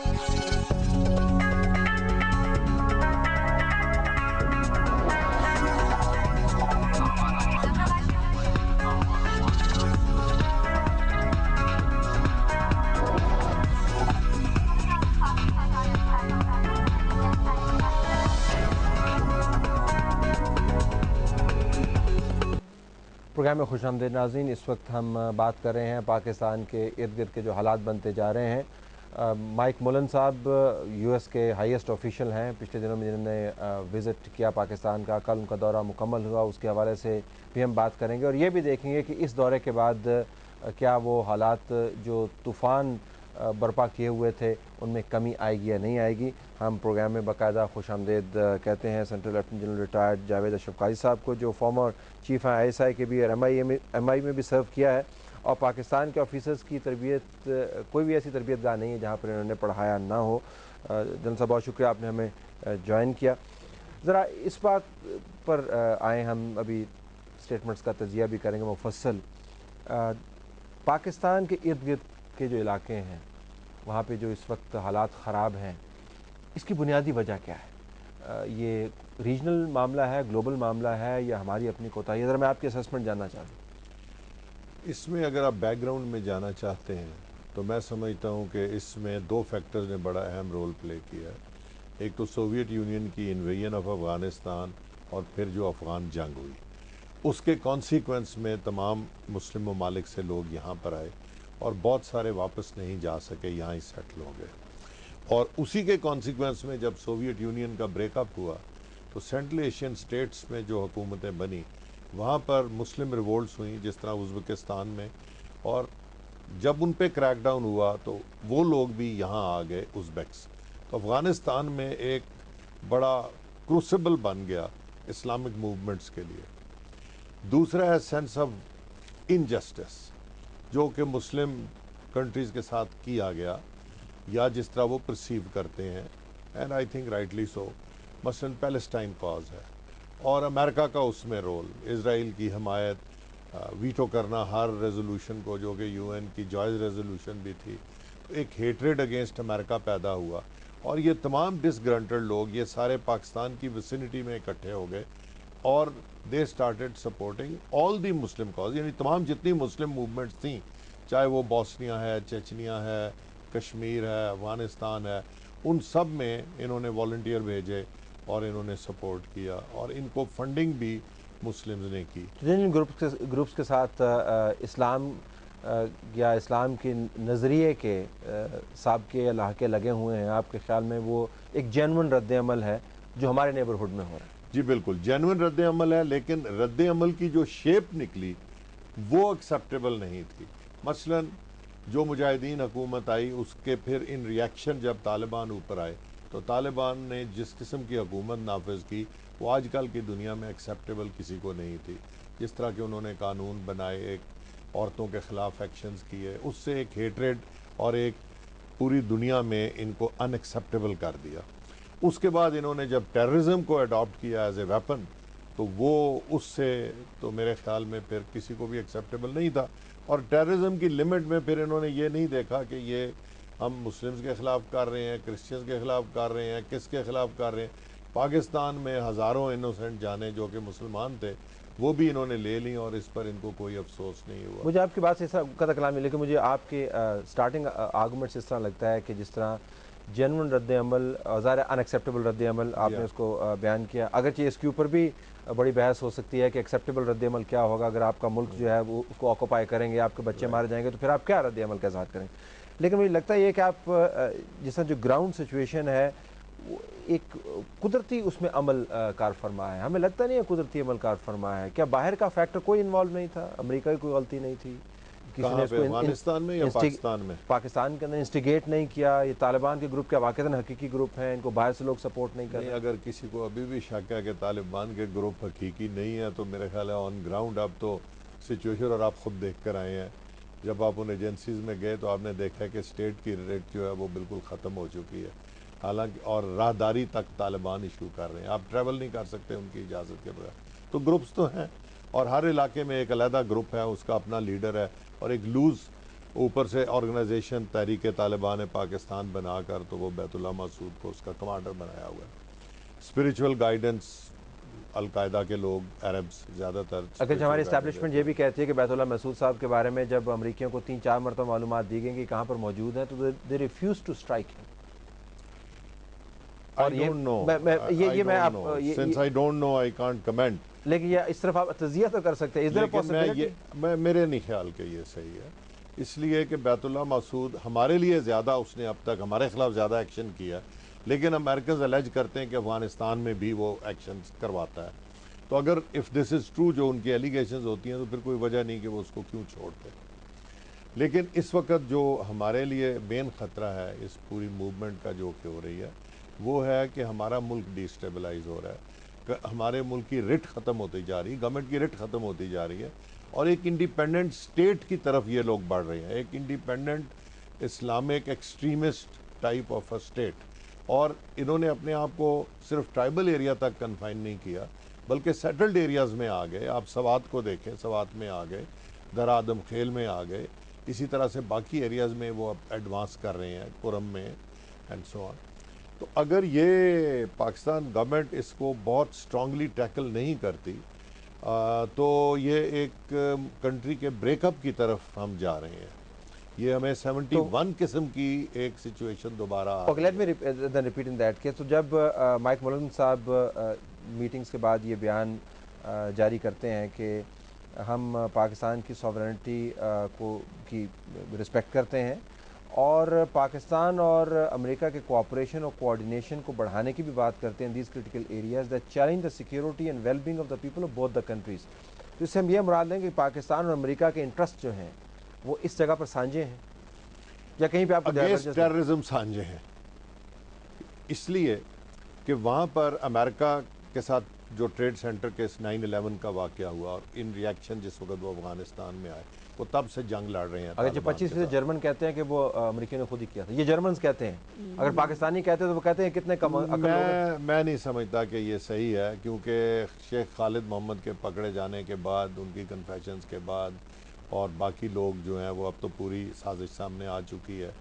Programme में खुशामदीद नाज़रीन। इस वक्त हम बात कर रहे हैं पाकिस्तान के इर्द गिर्द के जो हालात बनते जा रहे हैं। माइक मुलन साहब यूएस के हाईएस्ट ऑफिशियल हैं, पिछले दिनों में जिन्होंने विज़िट किया पाकिस्तान का, कल उनका दौरा मुकम्मल हुआ, उसके हवाले से भी हम बात करेंगे और ये भी देखेंगे कि इस दौरे के बाद क्या वो हालात जो तूफ़ान बर्पा किए हुए थे उनमें कमी आएगी या नहीं आएगी। हम प्रोग्राम में बाकायदा खुशामदीद कहते हैं central lieutenant general retired Javed Ashraf Qazi sahab को, जो फॉर्मर चीफ हैं ISI के भी और MI में भी सर्व किया है और पाकिस्तान के ऑफिसर्स की तरबियत, कोई भी ऐसी तरबियत गाह नहीं है जहाँ पर इन्होंने पढ़ाया ना हो। जनरल साहब बहुत शुक्रिया आपने हमें ज्वाइन किया। ज़रा इस बात पर आए, हम अभी स्टेटमेंट्स का तजिया भी करेंगे मुफस्सल। पाकिस्तान के इर्द गिर्द के जो इलाके हैं वहाँ पे जो इस वक्त हालात ख़राब हैं, इसकी बुनियादी वजह क्या है? ये रीजनल मामला है, ग्लोबल मामला है या हमारी अपनी कोताही है? ज़रा मैं आपकी असेसमेंट जानना चाहूँ। इसमें अगर आप बैकग्राउंड में जाना चाहते हैं तो मैं समझता हूँ कि इसमें दो फैक्टर्स ने बड़ा अहम रोल प्ले किया है। एक तो सोवियत यूनियन की इन्वेजन ऑफ अफ़गानिस्तान और फिर जो अफ़गान जंग हुई, उसके कॉन्सिक्वेंस में तमाम मुस्लिम ममालिक से लोग यहाँ पर आए और बहुत सारे वापस नहीं जा सके, यहाँ ही सेटल हो गए। और उसी के कॉन्सिक्वेंस में जब सोवियत यूनियन का ब्रेकअप हुआ तो सेंट्रल एशियन स्टेट्स में जो हुकूमतें बनी वहाँ पर मुस्लिम रिवोल्ट्स हुई, जिस तरह उज़्बेकिस्तान में, और जब उन पे क्रैकडाउन हुआ तो वो लोग भी यहाँ आ गए, उज़्बेक्स। तो अफ़गानिस्तान में एक बड़ा क्रूसिबल बन गया इस्लामिक मूवमेंट्स के लिए। दूसरा है सेंस ऑफ इनजस्टिस जो कि मुस्लिम कंट्रीज़ के साथ किया गया या जिस तरह वो परसीव करते हैं, and I think rightly so. मसलन पैलेस्टाइन कॉज है और अमेरिका का उसमें रोल, इज़राइल की हमायत, वीटो करना हर रेजोल्यूशन को जो कि UN की जॉइज रेजोल्यूशन भी थी। तो एक हेट्रेड अगेंस्ट अमेरिका पैदा हुआ और ये तमाम डिसग्रंटेड लोग ये सारे पाकिस्तान की विसिनिटी में इकट्ठे हो गए और they started supporting all the Muslim cause, यानी तमाम जितनी मुस्लिम मूवमेंट्स थी, चाहे वो बॉस्निया है, चेचनिया है, कश्मीर है, अफगानिस्तान है, उन सब में इन्होंने वॉलंटियर भेजे और इन्होंने सपोर्ट किया और इनको फंडिंग भी मुस्लिम्स ने की। जिन ग्रुप्स के साथ इस्लाम या इस्लाम के नज़रिए के साबके या लाहके लगे हुए हैं, आपके ख्याल में वो एक जेन्युइन रद्द-ए-अमल है जो हमारे नेबरहुड में हो रहा है? जी बिल्कुल, जेन्युइन रद्द-ए-अमल है, लेकिन रद्द-ए-अमल की जो शेप निकली वो एक्सेप्टेबल नहीं थी। मसलन जो मुजाहिदीन हुकूमत आई उसके फिर इन रिएक्शन जब तालिबान ऊपर आए तो तालिबान ने जिस किस्म की हुकूमत नाफिज की वो आजकल की दुनिया में एक्सेप्टेबल किसी को नहीं थी। जिस तरह के उन्होंने कानून बनाए, एक औरतों के ख़िलाफ़ एक्शंस किए, उससे एक हेट्रेड और एक पूरी दुनिया में इनको अनएक्सेप्टेबल कर दिया। उसके बाद इन्होंने जब टेररिज्म को अडॉप्ट किया एज ए वेपन तो वो उससे तो मेरे ख्याल में फिर किसी को भी एक्सेप्टेबल नहीं था। और टेररिज्म की लिमिट में फिर इन्होंने ये नहीं देखा कि ये हम मुस्लिम्स के ख़िलाफ़ कर रहे हैं, क्रिश्चियंस के ख़िलाफ़ कर रहे हैं, किसके ख़िलाफ़ कर रहे हैं। पाकिस्तान में हज़ारों इनोसेंट जाने जो कि मुसलमान थे वो भी इन्होंने ले ली और इस पर इनको कोई अफसोस नहीं हुआ। मुझे आपकी बात से इस तरह कतई कलाम है, लेकिन मुझे आपके स्टार्टिंग आर्गूमेंट्स इस तरह लगता है कि जिस तरह जेन्युइन रद्द-ए-अमल, ज़ाहिर अनएक्सेप्टेबल रद्द-ए-अमल आपने उसको बयान किया, अगरचे इसके ऊपर भी बड़ी बहस हो सकती है कि एक्सेप्टेबल रद्द-ए-अमल क्या होगा। अगर आपका मुल्क जो है वो उसको ऑक्यूपाई करेंगे, आपके बच्चे मारे जाएंगे, तो फिर आप क्या रद्द-ए-अमल का इज़हार करेंगे। लेकिन मुझे लगता है ये कि आप जिस तरह जो ग्राउंड सिचुएशन है एक कुदरती उसमें अमल कार फरमा है, हमें लगता नहीं है कुदरती अमल कार फरमा है। क्या बाहर का फैक्टर कोई इन्वॉल्व नहीं था? अमेरिका की कोई गलती नहीं थी? किसी ने इसको अफगानिस्तान में या पाकिस्तान में? पाकिस्तान के अंदर इंस्टिगेट नहीं किया? ये तालिबान के ग्रुप क्या वाकईतन हकीकी ग्रुप हैं, इनको बाहर से लोग सपोर्ट नहीं कर रहे? अगर किसी को अभी भी शक है कि तालिबान के ग्रुप हकीकी नहीं है तो मेरे ख्याल है ऑन ग्राउंड अब तो सिचुएशन, और आप खुद देख कर आए हैं, जब आप उन एजेंसीज में गए तो आपने देखा कि स्टेट की रेट जो है वो बिल्कुल ख़त्म हो चुकी है। हालांकि और राहदारी तक तालिबान इशू कर रहे हैं, आप ट्रैवल नहीं कर सकते उनकी इजाज़त के बगैर। तो ग्रुप्स तो हैं और हर इलाके में एक अलहदा ग्रुप है, उसका अपना लीडर है और एक लूज़ ऊपर से ऑर्गेनाइजेशन तहरीक तालिबान पाकिस्तान बनाकर तो वो बैतुल्लाह मसूद को उसका कमांडर बनाया हुआ है। स्पिरिचुअल गाइडेंस अलकायदा के लोग, अरब्स ज़्यादातर। अगर हमारी इस्टेब्लिशमेंट ये भी कहती है कि बैतुल्लाह मसूद साहब के बारे में जब अमरीकियों को 3-4 मरतबा मालूमात दी गई कि कहाँ पर मौजूद हैं, तो they refuse to strike him. और ये मैं आप since I don't know I can't comment. लेकिन ये इस तरफ आप तजिया तो कर सकते हैं, इस तरफ मैं मेरे नहीं ख्याल के ये सही है, इसलिए कि बैतुल्लाह मसूद हमारे लिए ज़्यादा, उसने अब तक हमारे खिलाफ ज़्यादा एक्शन किया, लेकिन अमेरिकन अलेज करते हैं कि अफगानिस्तान में भी वो एक्शन करवाता है। तो अगर इफ़ दिस इज़ ट्रू जो उनकी एलिगेशंस होती हैं, तो फिर कोई वजह नहीं कि वो उसको क्यों छोड़ते। लेकिन इस वक्त जो हमारे लिए मेन ख़तरा है इस पूरी मूवमेंट का जो कि हो रही है, वो है कि हमारा मुल्क डिस्टेबलाइज हो रहा है, हमारे मुल्क की रिट ख़त्म होती जा रही है, गवर्नमेंट की रिट ख़त्म होती जा रही है, और एक इंडिपेंडेंट स्टेट की तरफ ये लोग बढ़ रहे हैं, एक independent Islamic extremist type of a state. और इन्होंने अपने आप को सिर्फ ट्राइबल एरिया तक कन्फाइन नहीं किया, बल्कि सेटल्ड एरियाज़ में आ गए। आप सवात को देखें, सवात में आ गए, दरा आदम खेल में आ गए, इसी तरह से बाकी एरियाज़ में वो अब एडवांस कर रहे हैं, कुरम में एंड सो ऑन। तो अगर ये पाकिस्तान गवर्नमेंट इसको बहुत स्ट्रांगली टैकल नहीं करती, तो ये एक कंट्री के ब्रेकअप की तरफ हम जा रहे हैं। ये हमें 71 किस्म की एक सिचुएशन दोबारा। Let me repeat in that case. तो जब माइक मुलन साहब मीटिंग्स के बाद ये बयान जारी करते हैं कि हम पाकिस्तान की सॉवरेनिटी की रिस्पेक्ट करते हैं और पाकिस्तान और अमेरिका के कोऑपरेशन और कोऑर्डिनेशन को बढ़ाने की भी बात करते हैं, these critical areas that challenge the security and wellbeing of the people of both the countries. तो इससे हम ये मुराद लें कि पाकिस्तान और अमेरिका के इंटरेस्ट जो हैं वो इस जगह पर साझे हैं, या कहीं पे आपको टेररिज्म साझे हैं, इसलिए कि वहाँ पर अमेरिका के साथ जो ट्रेड सेंटर के 9/11 का वाक़या हुआ, और इन रिएक्शन जिस वक्त वो अफगानिस्तान में आए, वो तब से जंग लड़ रहे हैं। अगर जो 25% जर्मन कहते हैं कि वो अमेरिकी ने खुद ही किया था, ये जर्मन कहते हैं। अगर पाकिस्तानी कहते हैं तो वो कहते हैं कितने कम अकल लोग। मैं नहीं समझता कि ये सही है, क्योंकि शेख खालिद मोहम्मद के पकड़े जाने के बाद, उनकी कन्फेशंस के बाद, और बाकी लोग जो हैं वो अब तो पूरी साजिश सामने आ चुकी है,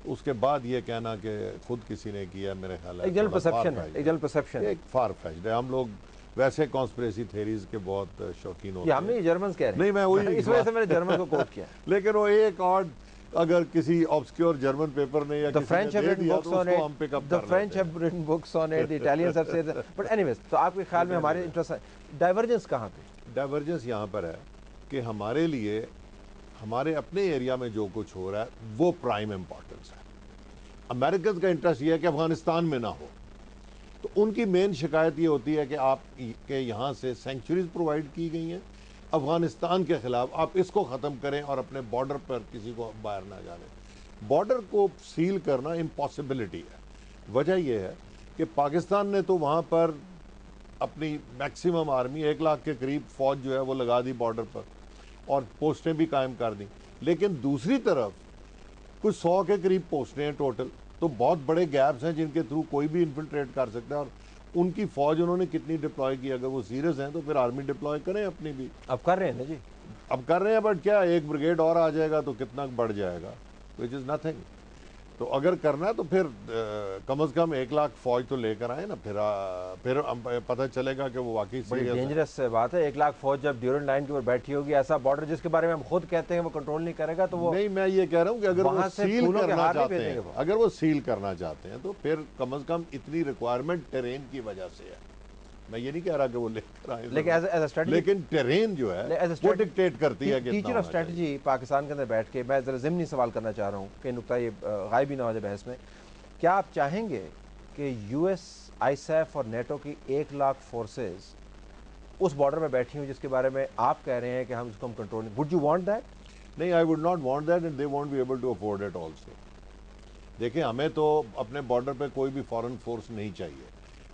उसके बाद ये कहना कि खुद किसी ने किया, मेरे ख्याल है एक जनरल परसेप्शन है, एक जनरल परसेप्शन, एक फार फेच्ड है। हम लोग वैसे कॉन्स्पिरेसी थेरीज के बहुत शौकीन होते हैं। हमने ये जर्मन्स कह रहे हैं, नहीं मैं वही इस वजह से मैंने जर्मन को कोट किया। लेकिन वो एक और अगर किसी ऑब्सक्योर जर्मन पेपर ने या the French have written books on it, the French have written books on it, the Italians have said that, but anyways, तो आपके ख्याल में हमारे इंटरेस्ट डाइवर्जेंस कहाँ पे? डाइवर्जेंस यहाँ पर है कि हमारे लिए हमारे अपने एरिया में जो कुछ हो रहा है वो प्राइम इंपॉर्टेंस है। अमेरिकन का इंटरेस्ट ये है कि अफगानिस्तान में ना हो, तो उनकी मेन शिकायत ये होती है कि आप के यहाँ से सेंचुरीज प्रोवाइड की गई हैं अफगानिस्तान के खिलाफ, आप इसको ख़त्म करें और अपने बॉर्डर पर किसी को बाहर ना जाने। बॉर्डर को सील करना इम्पॉसिबिलिटी है। वजह यह है कि पाकिस्तान ने तो वहाँ पर अपनी मैक्सिमम आर्मी 1 लाख के करीब फ़ौज जो है वो लगा दी बॉर्डर पर, और पोस्टें भी कायम कर दी। लेकिन दूसरी तरफ कुछ 100 के करीब पोस्टें हैं टोटल, तो बहुत बड़े गैप्स हैं जिनके थ्रू कोई भी इन्फिल्ट्रेट कर सकता है। और उनकी फ़ौज उन्होंने कितनी डिप्लॉय की, अगर वो सीरियस हैं तो फिर आर्मी डिप्लॉय करें अपनी भी। अब कर रहे हैं ना जी, अब कर रहे हैं, बट क्या एक ब्रिगेड और आ जाएगा तो कितना बढ़ जाएगा, विच इज़ नथिंग। तो अगर करना है तो फिर कम से कम 1 लाख फौज तो लेकर आए ना, फिर पता चलेगा कि वो वाकई बड़ी डेंजरस बात है। 1 लाख फौज जब ड्यूरेंट लाइन के ऊपर बैठी होगी, ऐसा बॉर्डर जिसके बारे में हम खुद कहते हैं वो कंट्रोल नहीं करेगा, तो वो नहीं, मैं ये कह रहा हूँ कि अगर वो सील करना चाहते हैं, अगर वो सील करना चाहते हैं तो फिर कम से कम इतनी रिक्वायरमेंट टेरेन की वजह से है। मैं ये नहीं कह रहा कि वो लेकर आए, लेकिन टेरेन जो है वो डिक्टेट करती है। टीचर ऑफ स्ट्रेटजी पाकिस्तान के अंदर बैठ के मैं जरा ज़िमनी सवाल करना चाह रहा हूँ कि नुकता ये गायब ही ना हो जाए बहस में, क्या आप चाहेंगे कि यूएस, आईसैफ और नेटो की 1 लाख फोर्सेस उस बॉर्डर में बैठी हुई जिसके बारे में आप कह रहे हैं कि हम इसको control, would you want that? नहीं, I would not want that and they won't be able to afford it also. देखिए, हमें तो अपने बॉर्डर पे कोई भी फॉरेन फोर्स नहीं चाहिए।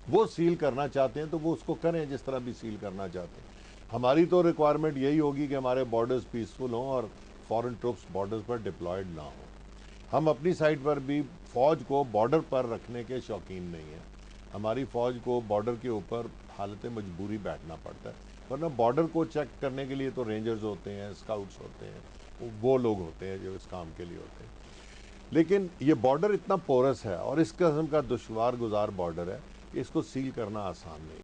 वो सील करना चाहते हैं तो वो उसको करें जिस तरह भी सील करना चाहते हैं। हमारी तो रिक्वायरमेंट यही होगी कि हमारे बॉर्डर्स पीसफुल हों और फॉरेन ट्रुप्स बॉर्डर्स पर डिप्लॉयड ना हो। हम अपनी साइड पर भी फ़ौज को बॉर्डर पर रखने के शौकीन नहीं हैं। हमारी फ़ौज को बॉर्डर के ऊपर हालत मजबूरी बैठना पड़ता है, वरना बॉर्डर को चेक करने के लिए तो रेंजर्स होते हैं, स्काउट्स होते हैं, वो लोग होते हैं जो इस काम के लिए होते हैं। लेकिन ये बॉर्डर इतना पोरस है और इस किस्म का दुश्वार गुजार बॉर्डर है कि इसको सील करना आसान नहीं।